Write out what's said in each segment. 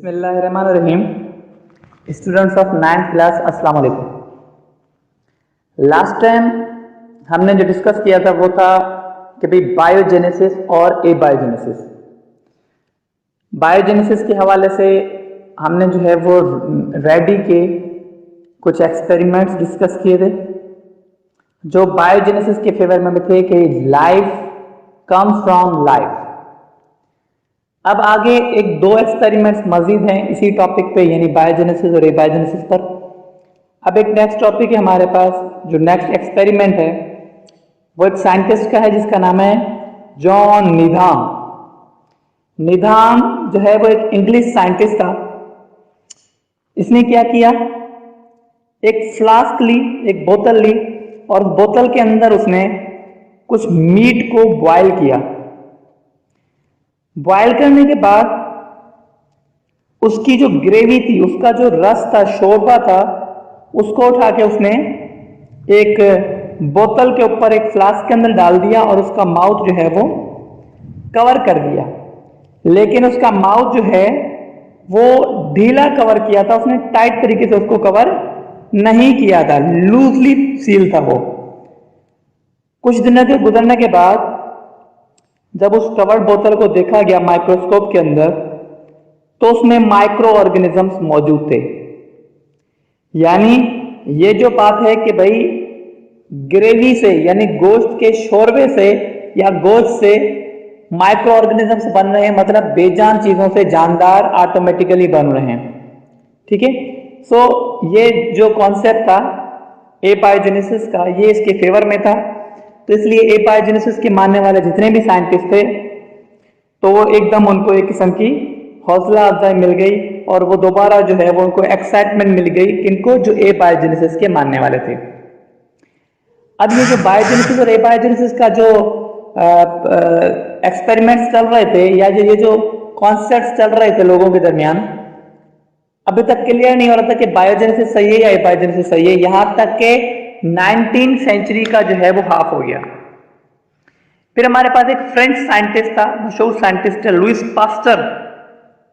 बिस्मिल्लाहिर्रहमानिर्रहीम। Students of 9th class, अस्सलाम वालेकुम। लास्ट टाइम हमने जो डिस्कस किया था वो था कि भाई बायोजेनेसिस और एबायोजेनेसिस। बायोजेनेसिस के हवाले से हमने जो है वो रेडी के कुछ एक्सपेरिमेंट्स डिस्कस किए थे जो बायोजेनेसिस के फेवर में थे कि लाइफ कम्स फ्रॉम लाइफ। अब आगे एक दो एक्सपेरिमेंट्स मजीद हैं इसी टॉपिक पे, यानी बायोजेनेसिस और एबायोजेनेसिस पर। अब एक नेक्स्ट टॉपिक है हमारे पास, जो नेक्स्ट एक्सपेरिमेंट है वो एक साइंटिस्ट का है जिसका नाम है जॉन नीधाम। नीधाम जो है वो एक इंग्लिश साइंटिस्ट था। इसने क्या किया, एक फ्लास्क ली, एक बोतल ली और बोतल के अंदर उसने कुछ मीट को बॉयल किया। बॉयल करने के बाद उसकी जो ग्रेवी थी, उसका जो रस था, शोरबा था, उसको उठा के उसने एक बोतल के ऊपर एक फ्लास्क के अंदर डाल दिया और उसका माउथ जो है वो कवर कर दिया। लेकिन उसका माउथ जो है वो ढीला कवर किया था, उसने टाइट तरीके से उसको कवर नहीं किया था, लूजली सील था वो। कुछ दिनों के गुजरने के बाद जब उस कवर्ड बोतल को देखा गया माइक्रोस्कोप के अंदर, तो उसमें माइक्रो ऑर्गेनिजम्स मौजूद थे। यानी ये जो बात है कि भाई ग्रेवी से यानी गोश्त के शोरबे से या गोश्त से माइक्रो ऑर्गेनिजम्स बन रहे हैं, मतलब बेजान चीजों से जानदार ऑटोमेटिकली बन रहे हैं। ठीक है, सो ये जो कॉन्सेप्ट था एबायोजेनेसिस का, ये इसके फेवर में था। तो इसलिए एबायोजेनेसिस के मानने वाले जितने भी साइंटिस्ट थे तो वो एकदम उनको एक किस्म की हौसला अफजाई मिल गई और वो दोबारा जो है वो उनको एक्साइटमेंट मिल गई, किनको, जो एबायोजेनेसिस के मानने वाले थे। अब ये जो बायोजेनेसिस और एबायोजेनेसिस का जो एक्सपेरिमेंट्स चल रहे थे या ये जो कॉन्सेप्ट्स चल रहे थे लोगों के दरमियान, अभी तक क्लियर नहीं हो रहा था कि बायोजेनेसिस सही है या एबायोजेनेसिस सही है। यहां तक के 19th सेंचुरी का जो है वो हाफ हो गया। फिर हमारे पास एक फ्रेंच साइंटिस्ट था, मशहूर साइंटिस्ट है, लुइस पास्टर।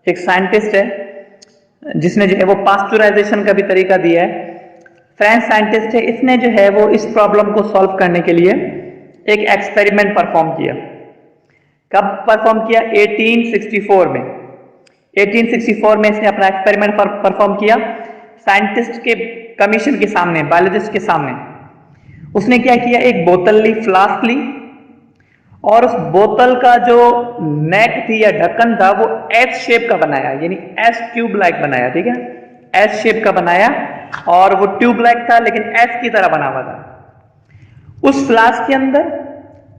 एक साइंटिस्ट है जिसने जो है वो पास्चुराइजेशन का भी तरीका दिया है। फ्रेंच साइंटिस्ट है, इसने जो है वो इस प्रॉब्लम को सॉल्व करने के लिए एक एक्सपेरिमेंट परफॉर्म किया। कब परफॉर्म किया? 1864 में। 1864 में इसने अपना एक्सपेरिमेंट परफॉर्म किया साइंटिस्ट के कमीशन के सामने, बायोलॉजिस्ट के सामने। उसने क्या किया, एक बोतल ली, फ्लास्क ली और उस बोतल का जो नेक थी या ढक्कन था वो एस शेप का बनाया, यानी एस ट्यूब लाइक बनाया। ठीक है, एस शेप का बनाया और वो ट्यूब लाइक था लेकिन एस की तरह बना हुआ था। उस फ्लास्क के अंदर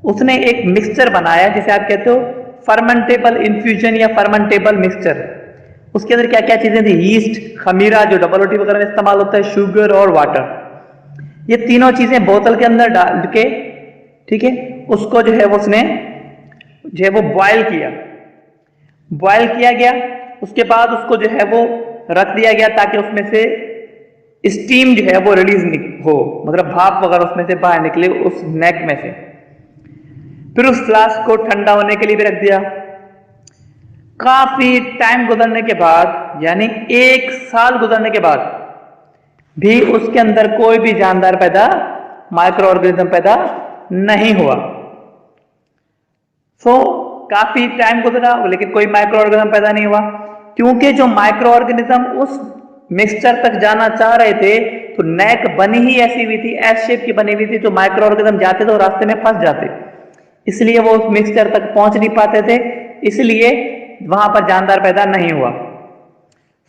उसने एक मिक्सचर बनाया जिसे आप कहते हो फर्मेंटेबल इन्फ्यूजन या फर्मेंटेबल मिक्सचर। उसके अंदर क्या क्या चीजें थी? यीस्ट, खमीरा जो डबल रोटी वगैरह में इस्तेमाल होता है, शुगर और वाटर। ये तीनों चीजें बोतल के अंदर डाल के, ठीक है, उसको जो है वो उसने जो है वो बॉयल किया। बॉयल किया गया, उसके बाद उसको जो है वो रख दिया गया ताकि उसमें से स्टीम जो है वो रिलीज हो, मतलब भाप वगैरह उसमें से बाहर निकले उस नेक में से। फिर उस फ्लास्क को ठंडा होने के लिए भी रख दिया। काफी टाइम गुजरने के बाद, यानी 1 साल गुजरने के बाद भी उसके अंदर कोई भी जानदार पैदा, माइक्रो ऑर्गेनिज्म पैदा नहीं हुआ। काफी टाइम गुजरा लेकिन कोई माइक्रो ऑर्गेनिज्म पैदा नहीं हुआ, क्योंकि जो माइक्रो ऑर्गेनिज्म उस मिक्सचर तक जाना चाह रहे थे तो नेक बनी ही ऐसी हुई थी, एस शेप की बनी हुई थी, तो माइक्रो ऑर्गेनिज्म जाते तो रास्ते में फंस जाते, इसलिए वो उस मिक्सचर तक पहुंच नहीं पाते थे, इसलिए वहां पर जानदार पैदा नहीं हुआ।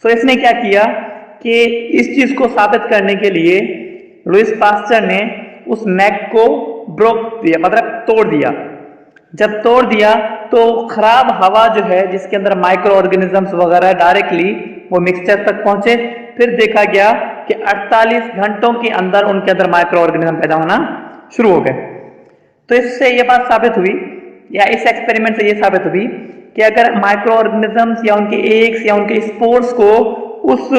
इसने क्या किया कि इस चीज को साबित करने के लिए लुइस पास्चर ने उस नेक को ब्रोक दिया, मतलब तोड़ दिया। जब तोड़ दिया तो खराब हवा जो है जिसके अंदर माइक्रो ऑर्गेनिजम्स वगैरह डायरेक्टली वो मिक्सचर तक पहुंचे। फिर देखा गया कि 48 घंटों के अंदर उनके अंदर माइक्रो ऑर्गेनिज्म पैदा होना शुरू हो गए। तो इससे यह बात साबित हुई, या इस एक्सपेरिमेंट से यह साबित हुई कि अगर माइक्रो ऑर्गेनिजम्स या उनके एग्स या उनके स्पोर्स को उस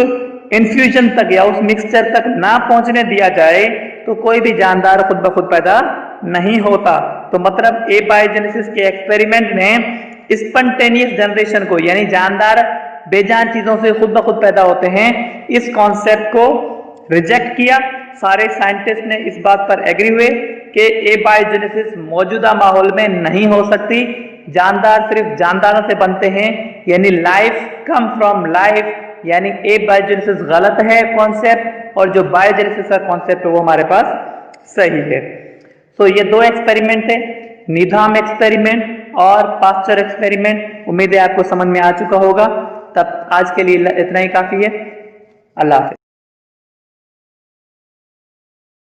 इन्फ्यूजन तक या उस मिक्सचर तक ना पहुंचने दिया जाए तो कोई भी जानदार खुद ब खुद पैदा नहीं होता। तो मतलब एबायोजेनेसिस के एक्सपेरिमेंट ने स्पॉन्टेनियस जनरेशन को, यानी जानदार बेजान चीजों से खुद ब खुद पैदा होते हैं, इस कॉन्सेप्ट को रिजेक्ट किया। सारे साइंटिस्ट ने इस बात पर एग्री हुए कि एबायोजेनेसिस मौजूदा माहौल में नहीं हो सकती, जानदार सिर्फ जानदारों से बनते हैं, यानी लाइफ कम फ्रॉम लाइफ, यानी एबायोजेनेसिस गलत है कॉन्सेप्ट, और जो बायोजेनेसिस का कॉन्सेप्ट है वो हमारे पास सही है। सो ये दो एक्सपेरिमेंट है, नीधाम एक्सपेरिमेंट और पास्चर एक्सपेरिमेंट। उम्मीद है आपको समझ में आ चुका होगा। तब आज के लिए इतना ही काफी है। अल्लाह हाफिज़।